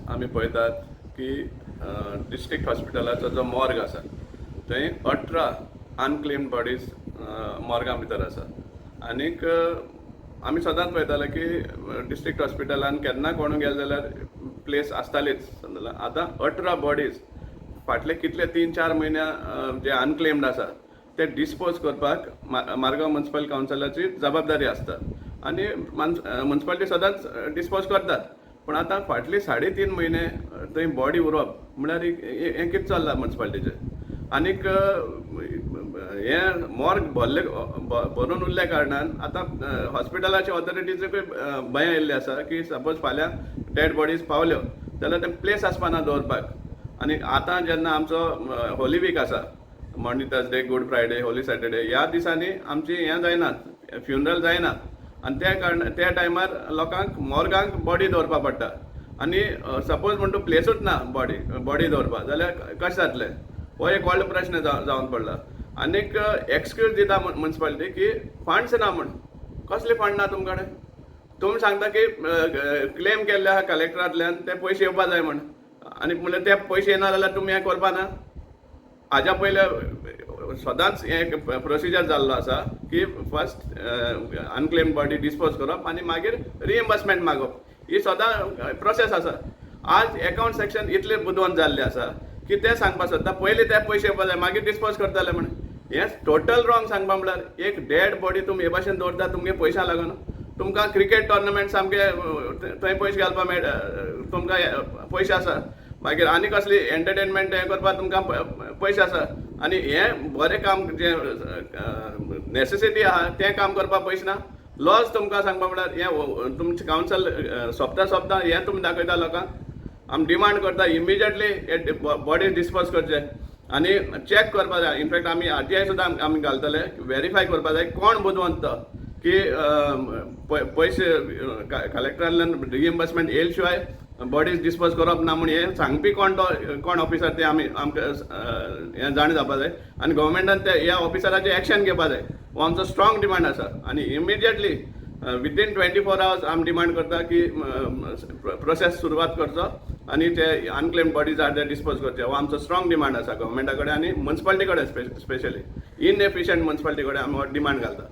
आमी पळयतात की डिस्ट्रिक्ट हॉस्पिटलाचो जो मॉर्ग आसा थंय 18 अनक्लेम्ड बॉडीज मॉर्गा भितर आसा. आनीक आमी सदांच पळयताले की डिस्ट्रिक्ट हॉस्पिटलान केन्ना कोण गेले जाल्यार प्लेस आसतालीच. आतां 18 बॉडीज फाटले कितले 3-4 म्हयन्या जे अनक्लेम्ड आसा ते डिस्पोज करपाक मारगांव म्युनिसिपल कावन्सिलाची जबाबदारी आसता आनी म्युनिसिपालिटी सदांच डिस्पोज करतात. पण आतां फाटली 3.5 म्हयने थंय बॉडी उरप म्हळ्यार हें कितें चल्लां म्युनिसिपालिटीचें. आनीक हें मॉर्ग भरून उरल्या कारणान आतां हॉस्पिटलाच्या ऑथॉरिटीजूय भंय आयिल्लें आसा की सपोज फाल्यां डेड बॉडीज पावल्यो जाल्यार तें प्लेस आसपाना दवरपाक. आनी आतां जेन्ना आमचो होली वीक आसा, Monday Thursday good Friday Holy Saturday, ह्या दिसांनी आमची हें जायनात, फ्युनरल जायना. आनी त्या टायमार लोकांक मॉर्गांक बॉडी दवरपा पडटा. आनी सपोज म्हणटा प्लेसूच ना बॉडी दवरपा जाल्यार कशें जातलें? हो एक व्हडलो प्रश्न जावन पडला. आनीक एक्सक्यूज दिता म्युनिसिपालिटी की फंड्स ना म्हण. कसले फंड ना तुमचे कडेन? तुमी सांगता की क्लेम केल्ले आहा कलेक्टरांतल्यान ते पयशे येवपा जाय म्हण. आनी म्हणल्यार ते पयशे येना जाल्यार तुमी हें करपा ना. हाज्या पयले सदांच एक प्रोसिजर जाल्लो आसा की फर्स्ट अनक्लेम्ड बॉडी डिस्पोज करप आनी मागीर रिएम्बर्समेंट मागप. ही सदां प्रोसेस आसा. आज अकाउंट सेक्शन इतले बुदवंत जाल्ले आसा की ते सांगपा सोदता पयलीं ते पयशे येवपा जाय मागीर डिस्पोज करतले म्हण. हें टोटल रॉंग सांगपा म्हळ्यार एक डेड बॉडी तुमी हे भाशेन दवरता तुमगे पयशा लागून. तुमकां क्रिकेट टोर्नामेंट सामके थंय पयशे घालपा मेळटा, तुमकां पयशे आसा. मागीर आनी कसली एंटरटेनमेंट हें करपाक तुमकां पयशे आसा. आनी हें बरें काम जें नेसेसिटी आहा तें काम करपाक पयशे ना. लॉस तुमकां सांगपा म्हळ्यार हें तुमचें कावन्सिल सोंपता हें तुमी दाखयता लोकांक. आमी डिमांड करता इमिजिएटली हे बॉडी डिस्पोज करचे आनी चॅक करपा जाय. इनफॅक्ट आमी RTI सुद्दां आमी घालतले, व्हेरीफाय करपा जाय कोण बुदवंत तो की पयशे कलेक्टरांतल्यान रिएम्बर्समेंट येयले शिवाय बॉडीज डिस्पोज करप ना म्हूण हें सांगपी कोण ऑफिसर ते आमकां हें जाण जावपा जाय. आनी गव्हर्मेंटान ह्या ऑफिसराचेर एक्शन घेवपा जाय. हो आमचो स्ट्रॉंग डिमांड आसा. आनी इमिजिएटली विदीन 24 hours आमी डिमांड करता की प्रोसेस सुरवात करचो आनी ते अनक्लेम्ड बॉडीज आर ते डिस्पोज करचे. हो आमचो स्ट्रॉंग डिमांड आसा गव्हर्मेंटा कडेन आनी म्युनिसिपालिटी कडेन स्पेशली इनएफिशियंट म्युनिसिपालिटी कडेन आमी हो डिमांड घालता.